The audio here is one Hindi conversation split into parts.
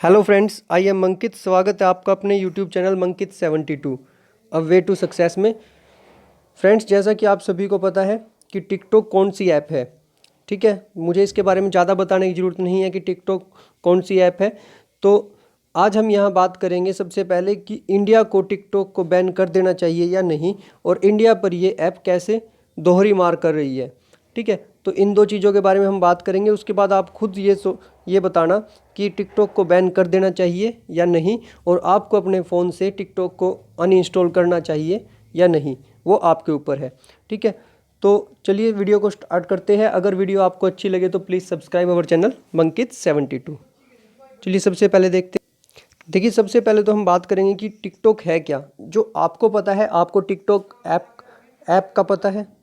Hello friends, I am Ankit. स्वागत है आपका अपने यूट्यूब चैनल मंकित 72 अ वे टू सक्सेस में। फ्रेंड्स, जैसा कि आप सभी को पता है कि टिकटॉक कौन सी ऐप है। ठीक है, मुझे इसके बारे में ज़्यादा बताने की ज़रूरत नहीं है कि टिकटॉक कौन सी ऐप है। तो आज हम यहाँ बात करेंगे सबसे पहले कि इंडिया को टिकटॉक को बैन कर देना चाहिए या नहीं, और इंडिया पर ये ऐप कैसे दोहरी मार कर रही है। ठीक है, तो इन दो चीज़ों के बारे में हम बात करेंगे। उसके बाद आप खुद ये बताना कि टिकटॉक को बैन कर देना चाहिए या नहीं, और आपको अपने फ़ोन से टिकटॉक को अनइंस्टॉल करना चाहिए या नहीं, वो आपके ऊपर है। ठीक है, तो चलिए वीडियो को स्टार्ट करते हैं। अगर वीडियो आपको अच्छी लगे तो प्लीज़ सब्सक्राइब अवर चैनल मंकित 72। चलिए सबसे पहले देखते हैं। देखिए, सबसे पहले तो हम बात करेंगे कि टिकटॉक है क्या। जो आपको पता है, आपको टिकटॉक ऐप का पता है,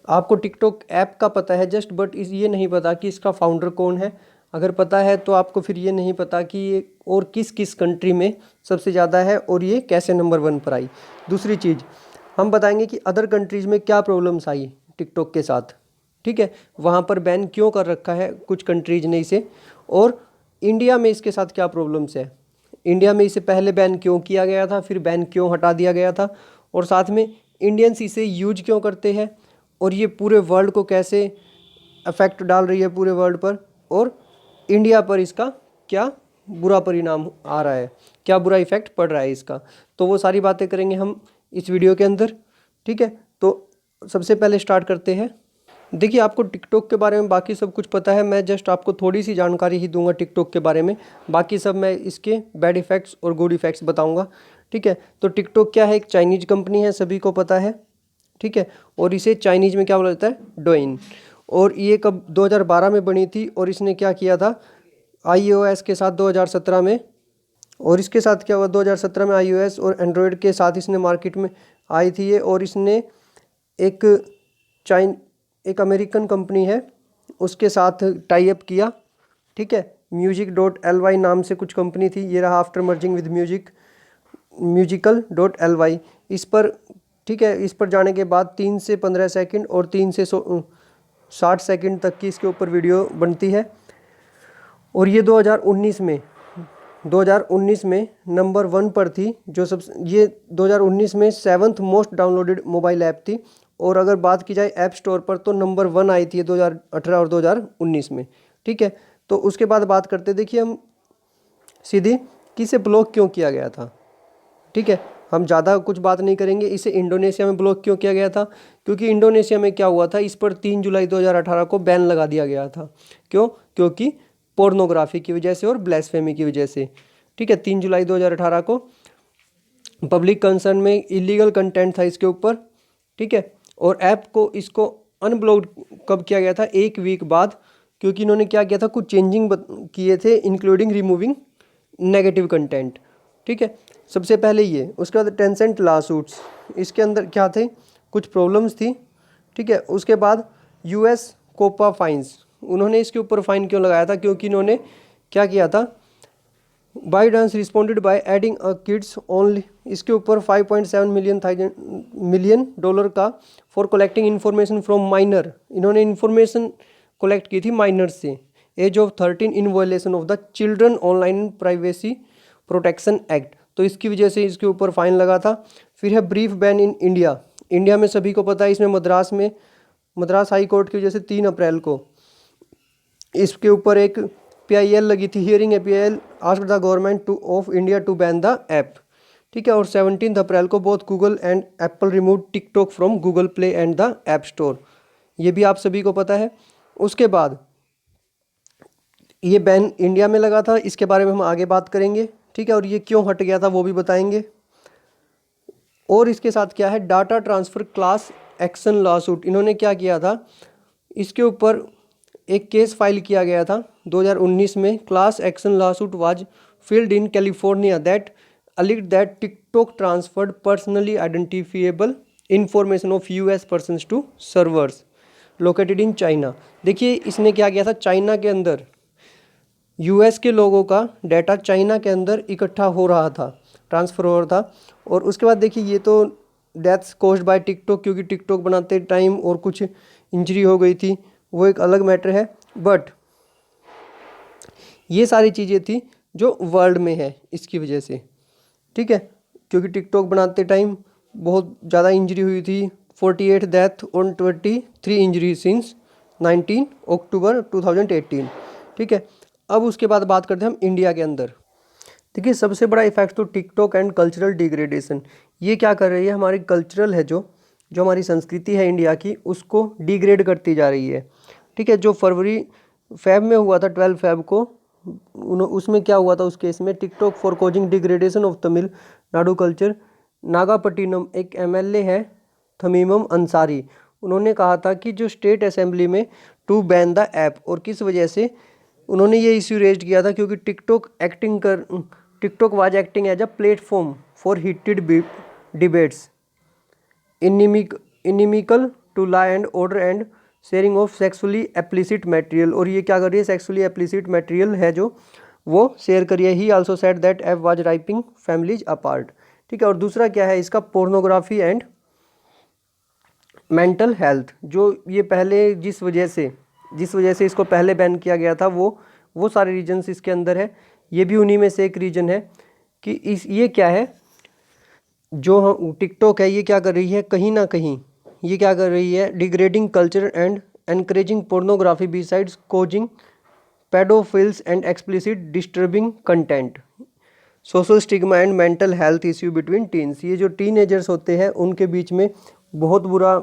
आपको टिकटॉक ऐप का पता है जस्ट, बट ये नहीं पता कि इसका फाउंडर कौन है। अगर पता है तो आपको फिर ये नहीं पता कि ये और किस किस कंट्री में सबसे ज़्यादा है और ये कैसे नंबर 1 पर आई। दूसरी चीज़ हम बताएंगे कि अदर कंट्रीज़ में क्या प्रॉब्लम्स आई टिकटॉक के साथ। ठीक है, वहाँ पर बैन क्यों कर रखा है कुछ कंट्रीज़ ने इसे, और इंडिया में इसके साथ क्या प्रॉब्लम्स है। इंडिया में इसे पहले बैन क्यों किया गया था, फिर बैन क्यों हटा दिया गया था, और साथ में इंडियंस इसे यूज क्यों करते हैं, और ये पूरे वर्ल्ड को कैसे अफेक्ट डाल रही है पूरे वर्ल्ड पर, और इंडिया पर इसका क्या बुरा परिणाम आ रहा है, क्या बुरा इफेक्ट पड़ रहा है इसका। तो वो सारी बातें करेंगे हम इस वीडियो के अंदर। ठीक है, तो सबसे पहले स्टार्ट करते हैं। देखिए, आपको टिकटॉक के बारे में बाकी सब कुछ पता है, मैं जस्ट आपको थोड़ी सी जानकारी ही दूंगा टिकटॉक के बारे में। बाकी सब मैं इसके बैड इफ़ेक्ट्स और गुड इफ़ेक्ट्स बताऊंगा। ठीक है, तो टिकटॉक क्या है, एक चाइनीज कंपनी है, सभी को पता है। ठीक है, और इसे चाइनीज में क्या बोला जाता है, डोइन। और ये कब 2012 में बनी थी, और इसने क्या किया था iOS के साथ 2017 में। और इसके साथ क्या हुआ, 2017 में iOS और एंड्रॉयड के साथ इसने मार्केट में आई थी ये। और इसने एक एक अमेरिकन कंपनी है उसके साथ टाई अप किया। ठीक है, music.ly नाम से कुछ कंपनी थी, ये रहा आफ्टर मर्जिंग विद musical.ly इस पर। ठीक है, इस पर जाने के बाद 3 से 15 सेकंड और 3 से 60 सेकंड तक की इसके ऊपर वीडियो बनती है। और ये 2019 में नंबर 1 पर थी, जो सब ये 2019 में 7th most downloaded mobile app थी। और अगर बात की जाए ऐप स्टोर पर तो नंबर 1 आई थी 2018 और 2019 में। ठीक है, तो उसके बाद बात करते, देखिए हम सीधी कि इसे ब्लॉक क्यों किया गया था। ठीक है, हम ज़्यादा कुछ बात नहीं करेंगे। इसे इंडोनेशिया में ब्लॉक क्यों किया गया था, क्योंकि इंडोनेशिया में क्या हुआ था, इस पर 3 जुलाई 2018 को बैन लगा दिया गया था। क्यों? क्योंकि पोर्नोग्राफी की वजह से और ब्लास्फेमी की वजह से। ठीक है, 3 जुलाई 2018 को पब्लिक कंसर्न में इलीगल कंटेंट था इसके ऊपर। ठीक है, और ऐप को इसको अनब्लॉक कब किया गया था, 1 वीक बाद, क्योंकि इन्होंने क्या किया था, कुछ चेंजिंग किए थे, इंक्लूडिंग रिमूविंग नेगेटिव कंटेंट। ठीक है, सबसे पहले ये। उसके बाद टेंसेंट लॉसूट्स, इसके अंदर क्या थे, कुछ प्रॉब्लम्स थी। ठीक है, उसके बाद यूएस कोपा फाइन्स, उन्होंने इसके ऊपर फाइन क्यों लगाया था, क्योंकि इन्होंने क्या किया था, ByteDance responded by adding a kids only, इसके ऊपर 5.7 मिलियन डॉलर का for collecting information from minor. इन्होंने इन्फॉर्मेशन कलेक्ट की थी माइनर से age of 13 in violation of the children online privacy protection act. तो इसकी वजह से इसके ऊपर फाइन लगा था। फिर है brief ban in India. India में सभी को पता है, इसमें मद्रास हाई कोर्ट की वजह से 3 अप्रैल को इसके ऊपर एक PIL लगी थी, hearing a PIL asked the government of India to ban the app. ठीक है, और 17 अप्रैल को both Google and Apple remove TikTok from Google Play and the App Store. ये भी आप सभी को पता है। उसके बाद ये बैन इंडिया में लगा था, इसके बारे में हम आगे बात करेंगे। ठीक है, और ये क्यों हट गया था वो भी बताएंगे। और इसके साथ क्या है, data transfer class action lawsuit, इन्होंने क्या किया था, इसके ऊपर एक केस फाइल किया गया था 2019 में। Class action lawsuit was filled in California that alleged that TikTok transferred personally identifiable information of US persons to servers located in China। देखिए, इसने क्या किया था, चाइना के अंदर US के लोगों का डाटा चाइना के अंदर इकट्ठा हो रहा था, ट्रांसफ़र हो रहा था। और उसके बाद देखिए, ये तो डेथ्स कॉज्ड बाय टिकटॉक, क्योंकि टिकटॉक बनाते टाइम और कुछ इंजरी हो गई थी, वो एक अलग मैटर है। बट ये सारी चीज़ें थी जो वर्ल्ड में है इसकी वजह से, ठीक है। क्योंकि टिकटॉक बनाते टाइम बहुत ज़्यादा इंजरी हुई थी, 48 डेथ और 23 इंजरी सिंस 19 अक्टूबर 2018, ठीक है। अब उसके बाद बात करते हैं हम इंडिया के अंदर। देखिए सबसे बड़ा इफेक्ट तो टिकटॉक एंड कल्चरल डिग्रेडेशन, ये क्या कर रही है, हमारी कल्चरल है जो हमारी संस्कृति है इंडिया की, उसको डिग्रेड करती जा रही है, ठीक है। जो फेब में हुआ था 12 फेब को, उसमें क्या हुआ था उस केस में, TikTok for causing degradation of Tamil Nadu culture, Nagapattinam एक एमएलए है थमीमम अंसारी, उन्होंने कहा था कि जो स्टेट असेंबली में टू बैन द ऐप, और किस वजह से उन्होंने ये इश्यू रेज किया था, क्योंकि TikTok was acting as a platform for heated debates inimical to law and order and sharing of sexually explicit material, और ये क्या कर रही है, सेक्सुअली एक्सप्लिसिट मटेरियल है जो वो शेयर करिए। ही also said that app was ripening families apart, ठीक है। और दूसरा क्या है इसका, पोर्नोग्राफी एंड मेंटल हेल्थ, जो ये पहले जिस वजह से इसको पहले बैन किया गया था, वो सारे रीजन्स इसके अंदर है, ये भी उन्हीं में से एक रीजन है कि ये क्या है, जो टिकटॉक है ये क्या कर रही है, कहीं ना कहीं ये क्या कर रही है, degrading culture and encouraging pornography besides causing pedophiles and explicit disturbing content, social stigma and mental health issue between teens, ये जो टीनेजर्स होते हैं उनके बीच में बहुत बुरा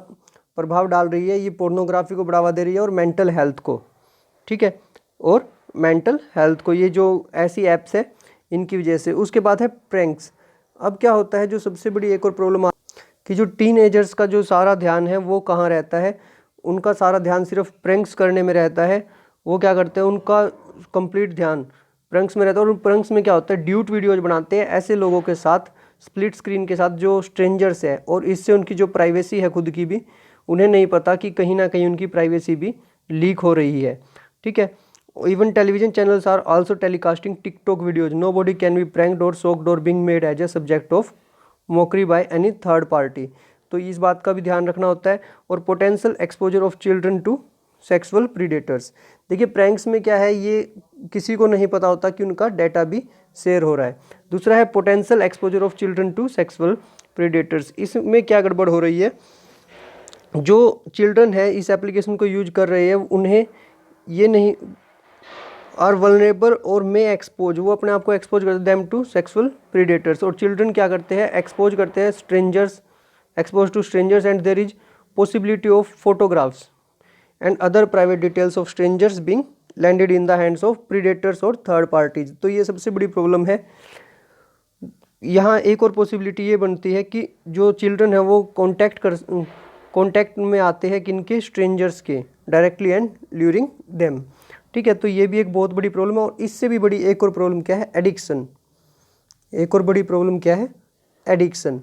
प्रभाव डाल रही है, ये पोर्नोग्राफी को बढ़ावा दे रही है और मेंटल हेल्थ को, ठीक है, और मेंटल हेल्थ को, ये जो ऐसी ऐप्स है इनकी वजह से। उसके बाद है प्रैंक्स। अब क्या होता है, जो सबसे बड़ी एक और प्रॉब्लम कि जो टीनेजर्स का जो सारा ध्यान है वो कहाँ रहता है, उनका सारा ध्यान सिर्फ प्रैंक्स करने में रहता है। वो क्या करते हैं, उनका कंप्लीट ध्यान प्रैंक्स में रहता है, और प्रैंक्स में क्या होता है, ड्यूट वीडियोज बनाते हैं ऐसे लोगों के साथ, स्प्लिट स्क्रीन के साथ, जो स्ट्रेंजर्स है, और इससे उनकी जो प्राइवेसी है खुद की भी, उन्हें नहीं पता कि कहीं ना कहीं उनकी प्राइवेसी भी लीक हो रही है, ठीक है। Even television channels are also telecasting TikTok videos, nobody can be pranked or shocked or being made as a subject of mockery by any third party, तो इस बात का भी ध्यान रखना होता है। और potential exposure of children to sexual predators, देखिए प्रैंक्स में क्या है, ये किसी को नहीं पता होता कि उनका डाटा भी शेयर हो रहा है। दूसरा है potential exposure of children to sexual predators, इसमें क्या गड़बड़ हो रही है, जो चिल्ड्रन है इस एप्लीकेशन को यूज कर रहे हैं, उन्हें ये नहीं आर वल्नरेबल और मे एक्सपोज, वो अपने आप को एक्सपोज करते देम टू सेक्सुअल प्रीडेटर्स, और चिल्ड्रन क्या करते हैं, एक्सपोज करते हैं strangers, expose to strangers, and there is possibility of photographs and other private details of strangers being landed in the hands of predators और थर्ड पार्टीज, तो ये सबसे बड़ी प्रॉब्लम है। यहाँ एक और पॉसिबिलिटी ये बनती है कि जो चिल्ड्रन है वो कॉन्टैक्ट में आते हैं किनके, स्ट्रेंजर्स के, डायरेक्टली एंड ल्यूरिंग देम, ठीक है। तो ये भी एक बहुत बड़ी प्रॉब्लम है। और इससे भी बड़ी एक और प्रॉब्लम क्या है, एडिक्शन, एक और बड़ी प्रॉब्लम क्या है, एडिक्शन,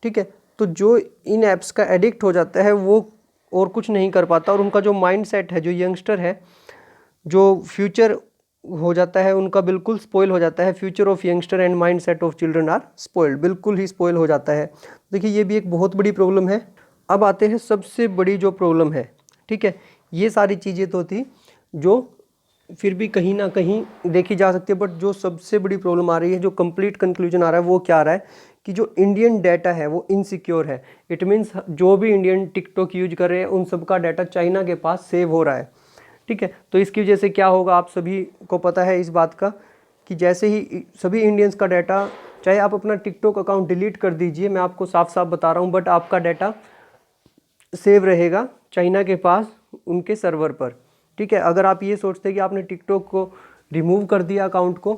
ठीक है। तो जो इन ऐप्स का एडिक्ट हो जाता है वो और कुछ नहीं कर पाता, और उनका जो माइंड सेट है, जो यंगस्टर है, जो फ्यूचर हो जाता है उनका बिल्कुल स्पॉइल हो जाता है, future of youngster and mind set of children are spoiled, बिल्कुल ही स्पॉइल हो जाता है। देखिए ये भी एक बहुत बड़ी प्रॉब्लम है। अब आते हैं सबसे बड़ी जो प्रॉब्लम है, ठीक है, ये सारी चीज़ें तो थी जो फिर भी कहीं ना कहीं देखी जा सकती है, बट जो सबसे बड़ी प्रॉब्लम आ रही है, जो कंप्लीट कंक्लूजन आ रहा है, वो क्या आ रहा है कि जो इंडियन डाटा है वो इनसिक्योर है। इट मीन्स जो भी इंडियन टिकटॉक यूज कर रहे हैं उन सबका डाटा चाइना के पास सेव हो रहा है, ठीक है। तो इसकी वजह से क्या होगा, आप सभी को पता है इस बात का कि जैसे ही सभी इंडियंस का डाटा, चाहे आप अपना टिकटॉक अकाउंट डिलीट कर दीजिए, मैं आपको साफ साफ बता रहा हूँ, बट आपका डाटा सेव रहेगा चाइना के पास उनके सर्वर पर, ठीक है। अगर आप ये सोचते हैं कि आपने टिकटॉक को रिमूव कर दिया अकाउंट को,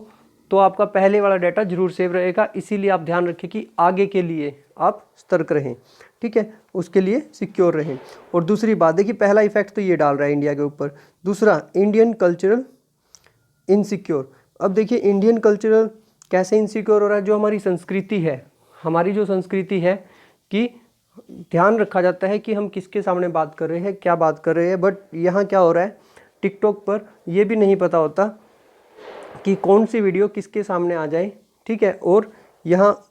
तो आपका पहले वाला डाटा जरूर सेव रहेगा, इसीलिए आप ध्यान रखें कि आगे के लिए आप सतर्क रहें, ठीक है, उसके लिए सिक्योर रहें। और दूसरी बात देखिए, पहला इफेक्ट तो ये डाल रहा है इंडिया के ऊपर, दूसरा इंडियन कल्चरल इनसिक्योर। अब देखिए इंडियन कल्चरल कैसे इनसिक्योर हो रहा है, जो हमारी संस्कृति है, हमारी जो संस्कृति है कि ध्यान रखा जाता है कि हम किसके सामने बात कर रहे हैं, क्या बात कर रहे हैं, बट यहाँ क्या हो रहा है, टिकटॉक पर ये भी नहीं पता होता कि कौन सी वीडियो किसके सामने आ जाए, ठीक है। और यहाँ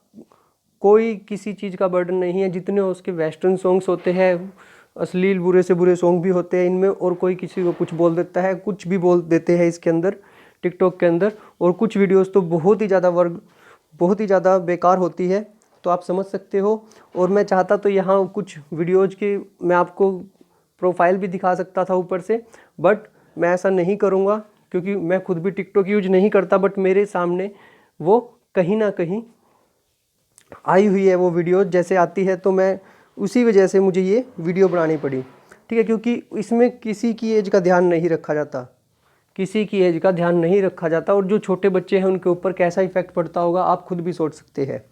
कोई किसी चीज़ का बर्डन नहीं है, जितने उसके वेस्टर्न सॉन्ग्स होते हैं, अश्लील बुरे से बुरे सॉन्ग भी होते हैं इनमें, और कोई किसी को कुछ बोल देता है, कुछ भी बोल देते हैं इसके अंदर, टिकटॉक के अंदर, और कुछ वीडियोस तो बहुत ही ज़्यादा बेकार होती है, तो आप समझ सकते हो। और मैं चाहता तो यहाँ कुछ वीडियोज़ की मैं आपको प्रोफाइल भी दिखा सकता था ऊपर से, बट मैं ऐसा नहीं करूँगा क्योंकि मैं खुद भी टिकटॉक यूज नहीं करता, बट मेरे सामने वो कहीं ना कहीं आई हुई है वो वीडियो जैसे आती है, तो मैं उसी वजह से मुझे ये वीडियो बनानी पड़ी, ठीक है। क्योंकि इसमें किसी की एज का ध्यान नहीं रखा जाता, किसी की एज का ध्यान नहीं रखा जाता, और जो छोटे बच्चे हैं उनके ऊपर कैसा इफेक्ट पड़ता होगा आप खुद भी सोच सकते हैं,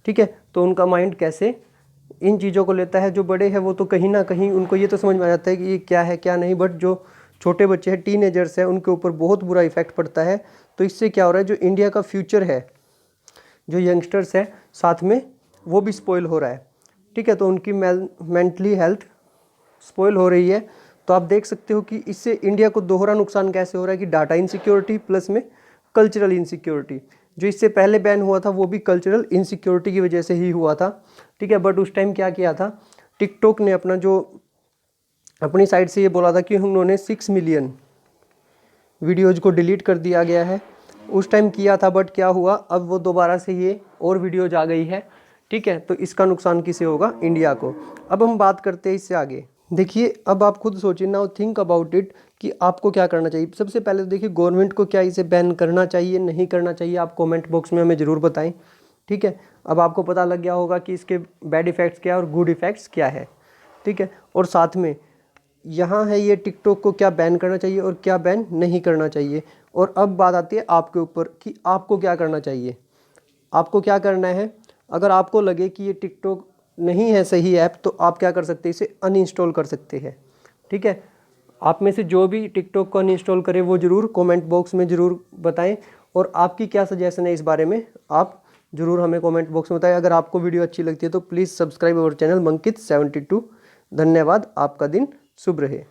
ठीक है। तो उनका माइंड कैसे इन चीज़ों को लेता है। जो बड़े हैं वो तो कहीं ना कहीं उनको ये तो समझ में आ जाता है कि ये क्या है क्या नहीं, बट जो छोटे बच्चे हैं, टीनेजर्स हैं, उनके ऊपर बहुत बुरा इफेक्ट पड़ता है। तो इससे क्या हो रहा है, जो इंडिया का फ्यूचर है, जो यंगस्टर्स है साथ में, वो भी स्पॉइल हो रहा है, ठीक है। तो उनकी मेंटली हेल्थ स्पॉइल हो रही है। तो आप देख सकते हो कि इससे इंडिया को दोहरा नुकसान कैसे हो रहा है कि डाटा इनसिक्योरिटी प्लस में कल्चरल इनसिक्योरिटी। जो इससे पहले बैन हुआ था वो भी कल्चरल इनसिक्योरिटी की वजह से ही हुआ था, ठीक है। बट उस टाइम क्या किया था, टिकटॉक ने अपनी साइड से ये बोला था कि उन्होंने 6 मिलियन वीडियोज़ को डिलीट कर दिया गया है, उस टाइम किया था। बट क्या हुआ, अब वो दोबारा से ये और वीडियोज आ गई है, ठीक है। तो इसका नुकसान किसे होगा, इंडिया को। अब हम बात करते हैं इससे आगे। देखिए अब आप खुद सोचिए, नाउ थिंक अबाउट इट कि आपको क्या करना चाहिए। सबसे पहले तो देखिए गवर्नमेंट को क्या इसे बैन करना चाहिए नहीं करना चाहिए, आप कमेंट बॉक्स में हमें ज़रूर बताएं, ठीक है। अब आपको पता लग गया होगा कि इसके बैड इफ़ेक्ट्स क्या है और गुड इफ़ेक्ट्स क्या है, ठीक है। और साथ में यहाँ है ये टिकटॉक को क्या बैन करना चाहिए और क्या बैन नहीं करना चाहिए। और अब बात आती है आपके ऊपर कि आपको क्या करना चाहिए। आपको क्या करना है, अगर आपको लगे कि ये टिकटॉक नहीं है सही ऐप, तो आप क्या कर सकते हैं, इसे अनइंस्टॉल कर सकते हैं, ठीक है। आप में से जो भी टिकटॉक को अनइंस्टॉल करे वो ज़रूर कमेंट बॉक्स में ज़रूर बताएं, और आपकी क्या सजेशन है इस बारे में आप ज़रूर हमें कमेंट बॉक्स में बताएं। अगर आपको वीडियो अच्छी लगती है तो प्लीज़ सब्सक्राइब अवर चैनल मंकित 72। धन्यवाद, आपका दिन शुभ रहे।